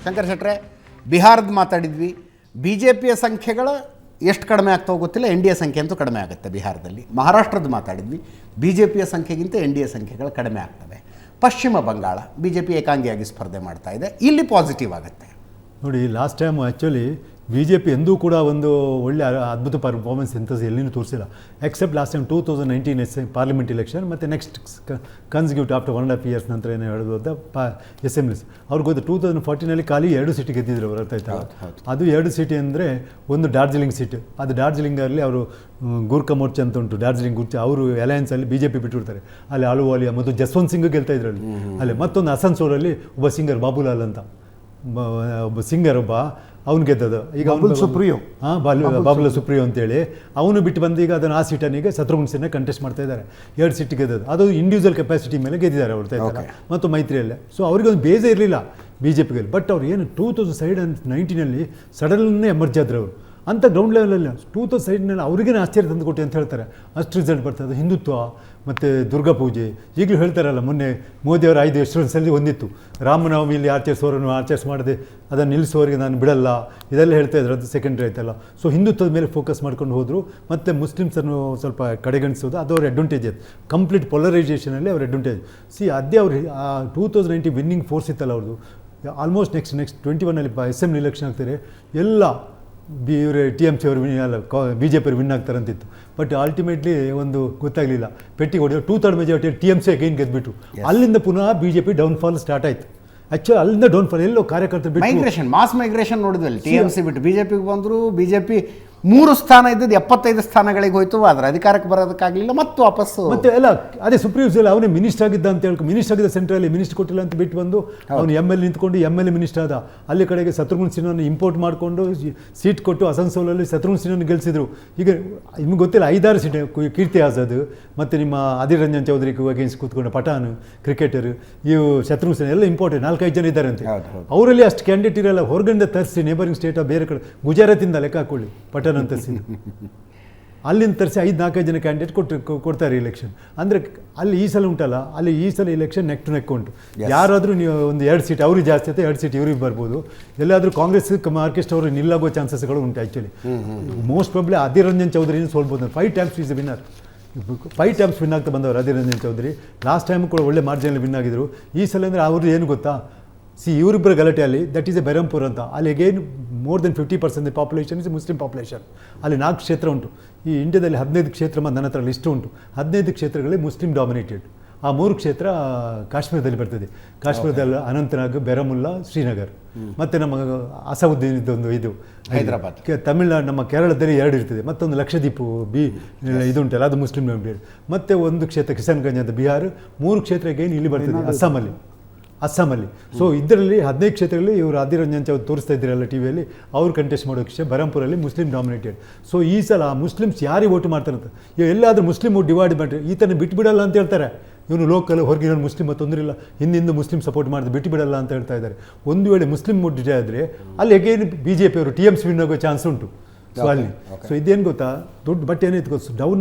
ಶಂಕರ್ ಶೆಟ್ಟರೆ, ಬಿಹಾರದ ಮಾತಾಡಿದ್ವಿ. B J ಪಿಯ ಸಂಖ್ಯೆಗಳು ಎಷ್ಟು ಕಡಿಮೆ ಆಗ್ತಾವೋ ಗೊತ್ತಿಲ್ಲ, ಎನ್ ಡಿ ಎ ಸಂಖ್ಯೆ ಅಂತೂ ಕಡಿಮೆ ಆಗುತ್ತೆ ಬಿಹಾರದಲ್ಲಿ. ಮಹಾರಾಷ್ಟ್ರದ ಮಾತಾಡಿದ್ವಿ, ಬಿ ಜೆ ಪಿಯ ಸಂಖ್ಯೆಗಿಂತ ಎನ್ ಡಿ ಎ ಸಂಖ್ಯೆಗಳು ಕಡಿಮೆ ಆಗ್ತವೆ. ಪಶ್ಚಿಮ ಬಂಗಾಳ ಬಿ ಜೆ ಪಿ ಏಕಾಂಗಿಯಾಗಿ ಸ್ಪರ್ಧೆ ಮಾಡ್ತಾ ಇದೆ, ಇಲ್ಲಿ ಪಾಸಿಟಿವ್ ಆಗುತ್ತೆ. ನೋಡಿ, last time actually B J P ಎಂದೂ ಕೂಡ ಒಂದು ಒಳ್ಳೆ ಅದ್ಭುತ ಪರ್ಫಾರ್ಮೆನ್ಸ್ ಎಂಥದ್ದು ಎಲ್ಲಿನೂ ತೋರಿಸಿಲ್ಲ, except last time 2019 parliament election ಮತ್ತು ನೆಕ್ಸ್ಟ್ ಕನ್ಸಿಕ್ಯೂಟಿವ್ ಆಫ್ಟರ್ 1.5 years ನಂತರ ಏನು ಹೇಳೋದು ಅಂತ ಅಸೆಂಬ್ಲೀಸ್ ಅವ್ರಿಗೆ ಗೊತ್ತು. 2014 ಖಾಲಿ 2 ಸೀಟ್ ಗೆದ್ದಿದ್ರು ಅವರು, ಅರ್ಥ ಆಯ್ತಾ? ಅದು 2 ಸೀಟ್ ಅಂದರೆ ಒಂದು ಡಾರ್ಜಿಲಿಂಗ್ ಸೀಟ್, ಅದು ಡಾರ್ಜಿಲಿಂಗಲ್ಲಿ ಅವರು ಗೂರ್ಖಾ ಮೋರ್ಚಾ ಅಂತ ಉಂಟು, ಡಾರ್ಜಿಲಿಂಗ್ ಗುರ್ಚಾ, ಅವರು ಅಲಯನ್ಸಲ್ಲಿ ಬಿ ಜೆ ಪಿ ಬಿಟ್ಟುಬಿಡ್ತಾರೆ. ಅಲ್ಲಿ ಅಲುವಾಲಿಯಾ ಮತ್ತು ಜಸ್ವಂತ್ ಸಿಂಗ್ ಗೆಲ್ತಾ ಇದ್ರಲ್ಲಿ. ಅಲ್ಲಿ ಮತ್ತೊಂದು ಅಸನ್ಸೋಲಲ್ಲಿ ಒಬ್ಬ ಸಿಂಗರ್ ಬಾಬುಲಾಲ್ ಅಂತ ಒಬ್ಬ ಸಿಂಗರ್ ಅವ್ನು ಗೆದ್ದದು. ಈಗ ಸುಪ್ರಿಯೋ ಬಾಬುಲ ಸುಪ್ರಿಯೋ ಅಂತೇಳಿ ಅವನು ಬಿಟ್ಟು ಬಂದು ಈಗ ಅದನ್ನು ಆ ಸೀಟನಿಗೆ ಶತ್ರುಘ್ನ ಸಿನ್ಹಾ ಕಂಟೆಸ್ಟ್ ಮಾಡ್ತಾ ಇದ್ದಾರೆ. 2 ಸೀಟ್ ಗೆದ್ದದು, ಅದು ಇಂಡಿವಿಜುವಲ್ ಕೆಪಾಸಿಟಿ ಮೇಲೆ ಗೆದ್ದಿದ್ದಾರೆ ಅವ್ರು ಮತ್ತು ಮೈತ್ರಿಯಲ್ಲೇ. ಸೊ ಅವ್ರಿಗೆ ಒಂದು ಬೇಜ ಇರಲಿಲ್ಲ ಬಿ ಜೆ ಪಿಗೆ. ಬಟ್ ಅವ್ರು ಏನು 2019 ಸಡನ್ನೇ ಎಮರ್ಜ್ ಆದ್ರು ಅವರು ಅಂಥ ಗ್ರೌಂಡ್ ಲೆವೆಲಲ್ಲಿ. 2019 ಅವ್ರಿಗೇನೆ ಆಶ್ಚರ್ಯ ತಂದು ಕೊಟ್ಟೆ ಅಂತ ಹೇಳ್ತಾರೆ, ಅಷ್ಟು ರಿಸಲ್ಟ್ ಬರ್ತದೆ. ಹಿಂದುತ್ವ ಮತ್ತು ದುರ್ಗಾ ಪೂಜೆ ಈಗಲೂ ಹೇಳ್ತಾರಲ್ಲ, ಮೊನ್ನೆ ಮೋದಿಯವರ 5 ವರ್ಷದಲ್ಲಿ ಒಂದಿತ್ತು, ರಾಮನವಮಿಯಲ್ಲಿ ಆಚರಿಸ್ ಮಾಡದೆ ಅದನ್ನು ನಿಲ್ಲಿಸುವವರಿಗೆ ನಾನು ಬಿಡಲ್ಲ, ಇದೆಲ್ಲ ಹೇಳ್ತಾ ಇದ್ರು. ಅದು ಸೆಕೆಂಡ್ರಿ ಆಯ್ತಲ್ಲ. ಸೊ ಹಿಂದುತ್ವದ ಮೇಲೆ ಫೋಕಸ್ ಮಾಡ್ಕೊಂಡು ಹೋದರು, ಮತ್ತು ಮುಸ್ಲಿಮ್ಸನ್ನು ಸ್ವಲ್ಪ ಕಡೆಗಣಿಸೋದು ಅದು ಅವ್ರ ಅಡ್ವಾಂಟೇಜ್ ಅದು. ಕಂಪ್ಲೀಟ್ ಪೊಲರೈಸೇಷನಲ್ಲಿ ಅವ್ರ ಅಡ್ವಾಂಟೇಜ್. ಅದೇ ಅವ್ರು 2019 ವಿನ್ನಿಂಗ್ ಫೋರ್ಸ್ ಇತ್ತಲ್ಲ ಅವ್ರದ್ದು. ಆಲ್ಮೋಸ್ಟ್ ನೆಕ್ಸ್ಟ್ 21 ಅಸೆಂಬ್ಲಿ ಎಲೆಕ್ಷನ್ ಆಗ್ತಾರೆ, ಎಲ್ಲ ಇವರು ಟಿ ಎಮ್ ಸಿ ಅವರು ಅಲ್ಲ ಬಿ ಜೆ ಪಿ ಅವ್ರು ವಿನ್ ಆಗ್ತಾರಂತಿತ್ತು. ಬಟ್ ಅಲ್ಟಿಮೇಟ್ಲಿ ಒಂದು ಗೊತ್ತಾಗಲಿಲ್ಲ, ಪೆಟ್ಟಿಗೆ ಹೊಡೆದು 2/3 majority T M C again ಗೆದ್ಬಿಟ್ಟು ಅಲ್ಲಿಂದ ಪುನಃ B J P downfall start ಆಯಿತು. ಆ್ಯಕ್ಚುಲಿ ಅಲ್ಲಿಂದ ಡೌನ್ಫಾಲ್ ಎಲ್ಲೋ ಕಾರ್ಯಕರ್ತರು ಬಿಟ್ಟು ಮಾಸ್ ಮೈಗ್ರೇಷನ್ ನೋಡಿದ್ವಲ್ಲಿ, ಟಿ ಎಮ್ ಸಿ ಬಿಟ್ಟು ಬಿ ಜೆ ಪಿಗೆ ಬಂದರು. ಬಿ ಜೆ ಪಿ 3 ಸ್ಥಾನ ಇದ್ದದ್ದು 75 ಸ್ಥಾನಗಳಿಗೆ ಹೋಯ್ತು, ಆದರೆ ಅಧಿಕಾರಕ್ಕೆ ಬರೋದಕ್ಕಾಗಲಿಲ್ಲ, ಮತ್ತು ವಾಪಸ್ಸು ಮತ್ತೆ ಎಲ್ಲ ಅದೇ ಸುಪ್ರೀಂ ಎಲ್ಲ ಅವನೇ ಮಿನಿಸ್ಟರ್ ಆಗಿದ್ದ ಅಂತ ಹೇಳ್ಕೊ, ಮಿನಿಸ್ಟರ್ ಆಗಿದ್ದ ಸೆಂಟ್ರಲ್ಲಿ ಮಿನಿಸ್ಟರ್ ಕೊಟ್ಟಿಲ್ಲ ಅಂತ ಬಿಟ್ಟು ಬಂದು ಅವನು ಎಮ್ ಎಲ್ ನಿಂತ್ಕೊಂಡು ಎಮ್ ಎಲ್ ಎ ಮಿನಿಸ್ಟರ್ ಆದ. ಅಲ್ಲಿ ಕಡೆಗೆ ಶತ್ರುಘ್ನ ಸಿನ್ಹಾನ ಇಂಪೋರ್ಟ್ ಮಾಡಿಕೊಂಡು ಸೀಟ್ ಕೊಟ್ಟು ಅಸನ್ಸೋಲಲ್ಲಿ ಶತ್ರುಘ್ನ ಸಿನ್ಹಾನ ಗೆಲ್ಲಿಸಿದ್ರು. ಈಗ ನಿಮ್ಗೆ ಗೊತ್ತಿಲ್ಲ 5-6 ಸೀಟ್, ಕೀರ್ತಿ ಆಜಾದ್ ಮತ್ತು ನಿಮ್ಮ ಅಧೀರ್ ರಂಜನ್ ಚೌಧರಿಗೆ ಅಗೇನ್ಸ್ಟ್ ಕೂತ್ಕೊಂಡು ಪಠಾನ್ ಕ್ರಿಕೆಟರ್, ಇವು ಶತ್ರುಘ್ನ ಸಿನ್ಹಾ ಎಲ್ಲ ಇಂಪಾರ್ಟೆಂಟ್ 4-5 ಜನ ಇದ್ದಾರೆ ಅಂತೆ. ಅವರಲ್ಲಿ ಅಷ್ಟು ಕ್ಯಾಂಡಿಡೇಟ್ ಇರಲ್ಲ, ಹೊರಗಡೆ ತರಿಸಿ ನೇಬರಿಂಗ್ ಸ್ಟೇಟ್ ಬೇರೆ ಕಡೆ ಗುಜರಾತಿಂದ ಲೆಕ್ಕ ಹಾಕೊಳ್ಳಿ, ಪಠಾನ್ ಅಂತ ಅಲ್ಲಿಂದ ತರಿಸಿ 5-4 ಜನ ಕ್ಯಾಂಡಿಡೇಟ್ ಕೊಡ್ತಾರೆ ಎಲೆಕ್ಷನ್. ಅಂದರೆ ಅಲ್ಲಿ ಈ ಸಲ ಉಂಟಲ್ಲ, ಅಲ್ಲಿ ಈ ಸಲ ಎಲೆಕ್ಷನ್ ನೆಕ್ ಟು ನೆಕ್ ಉಂಟು. ಯಾರಾದರೂ ನೀವು ಒಂದು 2 ಸೀಟ್ ಅವ್ರಿಗೆ ಜಾಸ್ತಿ ಆಯ್ತು, 2 ಸೀಟ್ ಇವ್ರಿಗೆ ಬರ್ಬೋದು. ಎಲ್ಲಾದರೂ ಕಾಂಗ್ರೆಸ್ ಮಾರ್ಕೆಸ್ಟ್ ಅವರು ನಿಲ್ಲಾಗೋ ಚಾನ್ಸಸ್ಗಳು ಉಂಟು. Actually most probably Adhir Ranjan ಚೌಧರಿನ ಸೋಲ್ಬೋದು. 5 times is a winner, 5 times win ಆಗ್ತಾ ಬಂದವರು ಅಧೀರ್ ರಂಜನ್ ಚೌಧರಿ. ಲಾಸ್ಟ್ ಟೈಮ್ ಕೂಡ ಒಳ್ಳೆ ಮಾರ್ಜಿನಲ್ಲಿ ವಿನ್ ಆಗಿದ್ರು. ಈ ಸಲ ಅಂದರೆ ಅವ್ರದ್ದು ಏನು ಗೊತ್ತಾ, ಇವರಿಬ್ಬರ ಗಲಾಟೆಯಲ್ಲಿ ದಟ್ ಈಸ್ ಎ ಬೆರಂಪುರ್ ಅಂತ, ಅಲ್ಲಿ again more than 50% population is Muslim population. ಅಲ್ಲಿ 4 ಕ್ಷೇತ್ರ ಉಂಟು. ಈ ಇಂಡಿಯಾದಲ್ಲಿ 15 ಕ್ಷೇತ್ರ ನನ್ನ ಹತ್ರ ಲಿಸ್ಟ್ ಉಂಟು. 15 ಕ್ಷೇತ್ರಗಳಲ್ಲಿ ಮುಸ್ಲಿಂ ಡಾಮಿನೇಟೆಡ್. ಆ 3 ಕ್ಷೇತ್ರ ಕಾಶ್ಮೀರದಲ್ಲಿ ಬರ್ತದೆ. ಕಾಶ್ಮೀರದಲ್ಲಿ ಅನಂತನಾಗ್, ಬೆರಮುಲ್ಲಾ, ಶ್ರೀನಗರ್. ಮತ್ತು ನಮ್ಮ ಅಸವುದ್ದೀನ್ ಇದೊಂದು ಇದು ಹೈದರಾಬಾದ್. ತಮಿಳ್ನಾಡು, ನಮ್ಮ ಕೇರಳದಲ್ಲಿ 2 ಇರ್ತದೆ. ಮತ್ತೊಂದು ಲಕ್ಷದ್ವೀಪ್ ಇದುಂಟಲ್ಲ, ಅದು ಮುಸ್ಲಿಂ ಡಾಮಿನೇಟೆಡ್. ಮತ್ತು ಒಂದು ಕ್ಷೇತ್ರ ಕಿಶನ್ಗಂಜ್ ಅಂತ ಬಿಹಾರ್. 3 ಕ್ಷೇತ್ರಕ್ಕೆ ಏನು ಇಲ್ಲಿ ಬರ್ತದೆ ಅಸ್ಸಾಮಲ್ಲಿ. ಸೊ ಇದರಲ್ಲಿ 15 ಕ್ಷೇತ್ರಗಳಲ್ಲಿ ಇವರು ಅಧೀರ್ ರಂಜನ್ ಚೌಧರಿ ತೋರಿಸ್ತಾ ಇದ್ದೀರಲ್ಲ ಟಿ ವಿಯಲ್ಲಿ, ಅವ್ರು ಕಂಟೆಸ್ಟ್ ಮಾಡೋ ಕ್ಷೇತ್ರ ಬರಂಪುರಲ್ಲಿ ಮುಸ್ಲಿಂ ಡಾಮಿನೇಟೆಡ್. ಸೊ ಈ ಸಲ ಮುಸ್ಲಿಮ್ಸ್ ಯಾರಿಗೆ ವೋಟ್ ಮಾಡ್ತಾರಂತ, ಎಲ್ಲಾದರೂ ಮುಸ್ಲಿಂ ಡಿವೈಡ್ ಮಾಡಿ ಈತನ ಬಿಟ್ಟುಬಿಡಲ್ಲ ಅಂತ ಹೇಳ್ತಾರೆ. ಇವನು ಲೋಕಲ್ ಹೊರಗಿನ ಮುಸ್ಲಿಮ್ ತೊಂದರೆ ಇಲ್ಲ, ಹಿಂದಿಂದ ಮುಸ್ಲಿಂ ಸಪೋರ್ಟ್ ಮಾಡಿದ್ರೆ ಬಿಟ್ಟುಬಿಡಲ್ಲ ಅಂತ ಹೇಳ್ತಾ ಇದ್ದಾರೆ. ಒಂದು ವೇಳೆ ಮುಸ್ಲಿಂ ಮುಟ್ಟಿದೆ ಆದರೆ ಅಲ್ಲಿ ಅಗೇನ್ ಬಿ ಜೆ ಪಿಯವರು ಟಿ ಎಮ್ ಸಿ ವಿನ್ ಆಗೋ ಚಾನ್ಸ್ ಉಂಟು. ಸೊ ಅಲ್ಲಿ ಸೊ ಇದೇನು ಗೊತ್ತಾ, ದೊಡ್ಡ ಬಟ್ ಏನಾಯ್ತು ಗೊತ್ತು,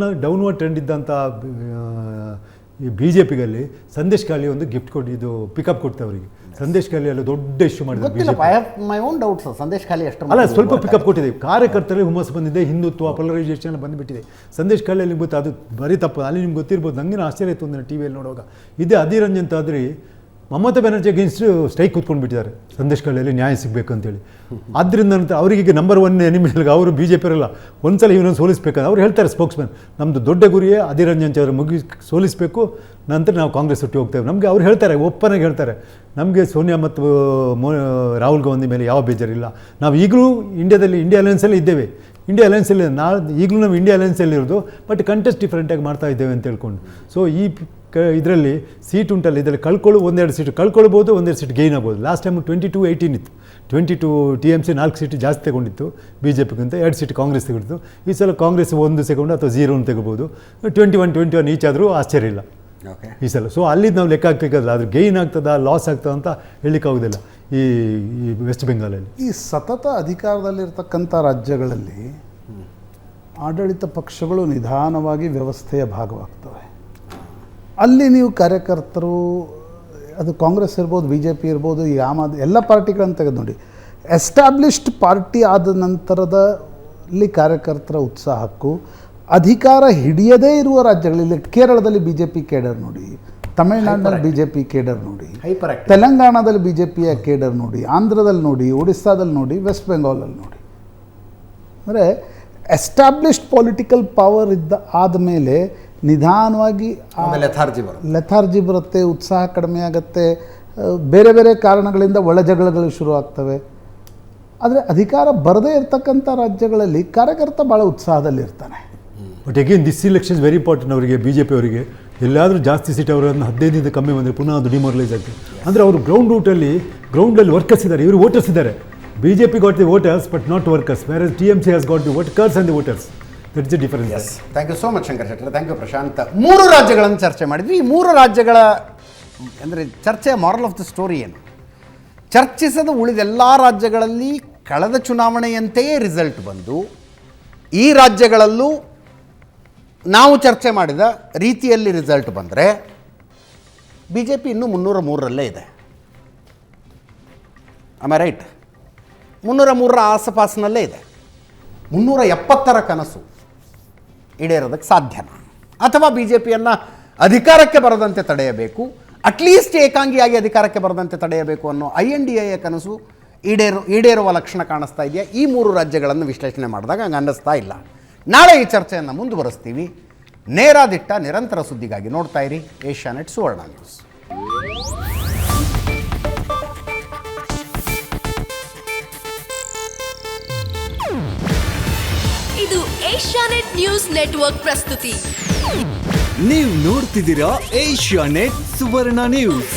ಡೌನ್ವರ್ಡ್ ಟ್ರೆಂಡ್ ಇದ್ದಂಥ ಈ ಬಿ ಜೆ ಪಿಗಲ್ಲಿ ಸಂದೇಶ್ ಖಾಲಿ ಒಂದು ಗಿಫ್ಟ್ ಕೊಟ್ಟು ಇದು ಪಿಕಪ್ ಕೊಡ್ತೆ ಅವರಿಗೆ. ಸಂದೇಶ್ ಖಾಲಿ ಎಲ್ಲ ದೊಡ್ಡ ಇಶ್ಯೂ ಮಾಡಿದ್ರು. ಸಂದೇಶ್ ಖಾಲಿ ಅಲ್ಲ, ಸ್ವಲ್ಪ ಪಿಕಪ್ ಕೊಟ್ಟಿದೆ. ಕಾರ್ಯಕರ್ತರಲ್ಲಿ ಹುಮ್ಮಸ್ ಬಂದಿದೆ, ಹಿಂದುತ್ವ ಪೊಲರೈಸೇಷನ್ ಎಲ್ಲ ಬಂದುಬಿಟ್ಟಿದೆ. ಸಂದೇಶ್ ಖಾಲಿ ನಿಮ್ಗೆ ಗೊತ್ತಾ, ಅದು ಬರೀ ತಪ್ಪು. ಅಲ್ಲಿ ನಿಮ್ಗೆ ಗೊತ್ತಿರ್ಬೋದು, ನನಗೇನು ಆಶ್ಚರ್ಯ ಇತ್ತು ಒಂದು ಟಿ ವಿಯಲ್ಲಿ ನೋಡುವಾಗ. ಇದೇ ಅಧೀರ್ ರಂಜನ್ ಚೌಧರಿ ಮಮತಾ ಬ್ಯಾನರ್ಜಿ ಅಗೇನ್ಸ್ಟ್ ಸ್ಟ್ರೈಕ್ ಕೂತ್ಕೊಂಡು ಬಿಟ್ಟಿದ್ದಾರೆ, ಸಂದೇಶ್ ಖಾಲಿಯಲ್ಲಿ ನ್ಯಾಯ ಸಿಗಬೇಕು ಅಂತೇಳಿ. ಆದ್ದರಿಂದ ಅವರಿಗೆ ನಂಬರ್ 1 ಎನಿಮಿ ಅವರು ಬಿ ಜೆ ಪಿ ಇರಲ್ಲ, ಒಂದ್ಸಲ ಇವನನ್ನು ಸೋಲಿಸಬೇಕಂತ ಅವ್ರು ಹೇಳ್ತಾರೆ. ಸ್ಪೋಕ್ಸ್ಮನ್, ನಮ್ಮದು ದೊಡ್ಡ ಗುರಿಯೇ ಅಧೀರ್ ರಂಜನ್ ಚೌಧರಿ ಸೋಲಿಸಬೇಕು, ನಂತರ ನಾವು ಕಾಂಗ್ರೆಸ್ ಒಟ್ಟಿಗೆ ಹೋಗ್ತೇವೆ. ನಮಗೆ ಅವ್ರು ಹೇಳ್ತಾರೆ, ಓಪನಾಗಿ ಹೇಳ್ತಾರೆ, ನಮಗೆ ಸೋನಿಯಾ ಮತ್ತು ರಾಹುಲ್ ಗಾಂಧಿ ಮೇಲೆ ಯಾವ ಬೇಜಾರಿಲ್ಲ. ನಾವು ಈಗಲೂ ಇಂಡಿಯಾ ಅಲಯನ್ಸಲ್ಲಿ ಇದ್ದೇವೆ. ಇಂಡಿಯಾ ಅಲಯನ್ಸಲ್ಲಿ ಈಗಲೂ ನಾವು ಇಂಡಿಯಾ ಅಲಯನ್ಸಲ್ಲಿ ಇರೋದು, ಬಟ್ ಕಂಟೆಸ್ಟ್ ಡಿಫ್ರೆಂಟಾಗಿ ಮಾಡ್ತಾ ಇದ್ದೇವೆ ಅಂತ ಹೇಳ್ಕೊಂಡು. ಸೊ ಈ ಇದರಲ್ಲಿ ಸೀಟ್ ಉಂಟಲ್ಲ, ಇದರಲ್ಲಿ 1-2 ಸೀಟು ಕಳ್ಕೊಳ್ಬೋದು, 1-2 ಸೀಟ್ ಗೇನ್ ಆಗ್ಬೋದು. ಲಾಸ್ಟ್ ಟೈಮ್ 22-18 ಇತ್ತು. 22 ಟಿ ಎಮ್ ಸಿ 4 ಸೀಟ್ ಜಾಸ್ತಿ ತಗೊಂಡಿತ್ತು ಬಿ ಜೆ ಪಿಗಿಂತ, 2 ಸೀಟ್ ಕಾಂಗ್ರೆಸ್ ತೆಗೆದಿತ್ತು. ಈ ಸಲ ಕಾಂಗ್ರೆಸ್ 1 ಸೆಕೆಂಡ್ ಅಥವಾ 0 ತೆಗೋಬೋದು. 21 ಈಚ್ ಆದರೂ ಆಶ್ಚರ್ಯ ಇಲ್ಲ ಈ ಸಲ. ಸೊ ಅಲ್ಲಿ ನಾವು ಲೆಕ್ಕ ಹಾಕಬೇಕಾದ್ರೆ ಅದ್ರ ಗೇನ್ ಆಗ್ತದಾ ಲಾಸ್ ಆಗ್ತದ ಅಂತ ಹೇಳಲಿಕ್ಕಾಗೋದಿಲ್ಲ ಈ ವೆಸ್ಟ್ ಬೆಂಗಾಲಲ್ಲಿ. ಈ ಸತತ ಅಧಿಕಾರದಲ್ಲಿರ್ತಕ್ಕಂಥ ರಾಜ್ಯಗಳಲ್ಲಿ ಆಡಳಿತ ಪಕ್ಷಗಳು ನಿಧಾನವಾಗಿ ವ್ಯವಸ್ಥೆಯ ಭಾಗವಾಗ್ತವೆ. ಅಲ್ಲಿ ನೀವು ಕಾರ್ಯಕರ್ತರು ಅದು ಕಾಂಗ್ರೆಸ್ ಇರ್ಬೋದು, ಬಿ ಜೆ ಪಿ ಇರ್ಬೋದು, ಈ ಆಮ್ ಆದ್ಮಿ ಎಲ್ಲ ಪಾರ್ಟಿಗಳನ್ನು ತೆಗೆದು ನೋಡಿ, ಎಸ್ಟಾಬ್ಲಿಷ್ಡ್ ಪಾರ್ಟಿ ಆದ ನಂತರದಲ್ಲಿ ಕಾರ್ಯಕರ್ತರ ಉತ್ಸಾಹಕ್ಕೂ ಅಧಿಕಾರ ಹಿಡಿಯದೇ ಇರುವ ರಾಜ್ಯಗಳಲ್ಲಿ, ಕೇರಳದಲ್ಲಿ ಬಿ ಜೆ ಪಿ ಕೇಡರ್ ನೋಡಿ, ತಮಿಳುನಾಡಿನಲ್ಲಿ ಬಿ ಜೆ ಪಿ ಕೇಡರ್ ನೋಡಿ, ಹೈಪರ್ ಆಕ್ಟಿವ್. ತೆಲಂಗಾಣದಲ್ಲಿ ಬಿ ಜೆ ಪಿಯ ಕೇಡರ್ ನೋಡಿ, ಆಂಧ್ರದಲ್ಲಿ ನೋಡಿ, ಒಡಿಸ್ಸಾದಲ್ಲಿ ನೋಡಿ, ವೆಸ್ಟ್ ಬೆಂಗಾಲಲ್ಲಿ ನೋಡಿ. ಅಂದರೆ ಎಸ್ಟಾಬ್ಲಿಷ್ಡ್ ಪೊಲಿಟಿಕಲ್ ಪವರ್ ಆದಮೇಲೆ ನಿಧಾನವಾಗಿ ಲೆಥಾರ್ಜಿ ಬರುತ್ತೆ, ಉತ್ಸಾಹ ಕಡಿಮೆ ಆಗುತ್ತೆ, ಬೇರೆ ಬೇರೆ ಕಾರಣಗಳಿಂದ ಒಳಜಗಳಗಳು ಶುರು ಆಗ್ತವೆ. ಆದರೆ ಅಧಿಕಾರ ಬರದೇ ಇರತಕ್ಕಂಥ ರಾಜ್ಯಗಳಲ್ಲಿ ಕಾರ್ಯಕರ್ತ ಭಾಳ ಉತ್ಸಾಹದಲ್ಲಿರ್ತಾನೆ. But again this election very important ಅವರಿಗೆ, ಬಿ ಜೆ ಪಿ ಅವರಿಗೆ. ಎಲ್ಲಾದರೂ ಜಾಸ್ತಿ ಸೀಟ್ ಅವರನ್ನು 15ದಿಂದ ಕಮ್ಮಿ ಬಂದರೆ ಪುನಃ ಅದು ಡಿಮಾರಲೈಸ್ ಆಗ್ತದೆ. ಅಂದರೆ ಅವರು ಗ್ರೌಂಡಲ್ಲಿ ವರ್ಕರ್ಸ್ ಇದ್ದಾರೆ, ಇವರು ವೋಟರ್ಸ್ ಇದ್ದಾರೆ. B J P got the voters but not workers, where T M C has got the workers and the voters. That is the difference. Thank you so much Shankar Shettar, thank you Prashant. 3 ರಾಜ್ಯಗಳನ್ನು ಚರ್ಚೆ ಮಾಡಿದ್ವಿ. ಈ 3 ರಾಜ್ಯಗಳ ಅಂದರೆ ಚರ್ಚೆಯ moral of the story ಏನು? ಚರ್ಚಿಸದ ಉಳಿದೆಲ್ಲ ರಾಜ್ಯಗಳಲ್ಲಿ ಕಳೆದ ಚುನಾವಣೆಯಂತೆಯೇ ರಿಸಲ್ಟ್ ಬಂದು ಈ ರಾಜ್ಯಗಳಲ್ಲೂ ನಾವು ಚರ್ಚೆ ಮಾಡಿದ ರೀತಿಯಲ್ಲಿ ರಿಸಲ್ಟ್ ಬಂದರೆ ಬಿ ಜೆ ಪಿ ಇನ್ನೂ 303ರಲ್ಲೇ ಇದೆ. Am I right? 303ರ ಆಸಪಾಸಿನಲ್ಲೇ ಇದೆ. 370ರ ಕನಸು ಈಡೇರೋದಕ್ಕೆ ಸಾಧ್ಯನಾ? ಅಥವಾ ಬಿ ಜೆ ಪಿಯನ್ನು ಅಧಿಕಾರಕ್ಕೆ ಬರದಂತೆ ತಡೆಯಬೇಕು, ಅಟ್ಲೀಸ್ಟ್ ಏಕಾಂಗಿಯಾಗಿ ಅಧಿಕಾರಕ್ಕೆ ಬರದಂತೆ ತಡೆಯಬೇಕು ಅನ್ನೋ INDA ಕನಸು ಈಡೇರುವ ಲಕ್ಷಣ ಕಾಣಿಸ್ತಾ ಇದೆಯಾ? ಈ 3 ರಾಜ್ಯಗಳನ್ನು ವಿಶ್ಲೇಷಣೆ ಮಾಡಿದಾಗ ಹಂಗೆ ಅನ್ನಿಸ್ತಾ ಇಲ್ಲ. ನಾಳೆ ಈ ಚರ್ಚೆಯನ್ನು ಮುಂದುವರಿಸ್ತೀವಿ. ನೇರ ದಿಟ್ಟ ನಿರಂತರ ಸುದ್ದಿಗಾಗಿ ನೋಡ್ತಾ ಇರಿ ಏಷ್ಯಾನೆಟ್ ಸುವರ್ಣ ನ್ಯೂಸ್. ಇದು ಏಷ್ಯಾನೆಟ್ ನ್ಯೂಸ್ ನೆಟ್ವರ್ಕ್ ಪ್ರಸ್ತುತಿ. ನೀವು ನೋಡ್ತಿದ್ದೀರಾ ಏಷ್ಯಾನೆಟ್ ಸುವರ್ಣ ನ್ಯೂಸ್.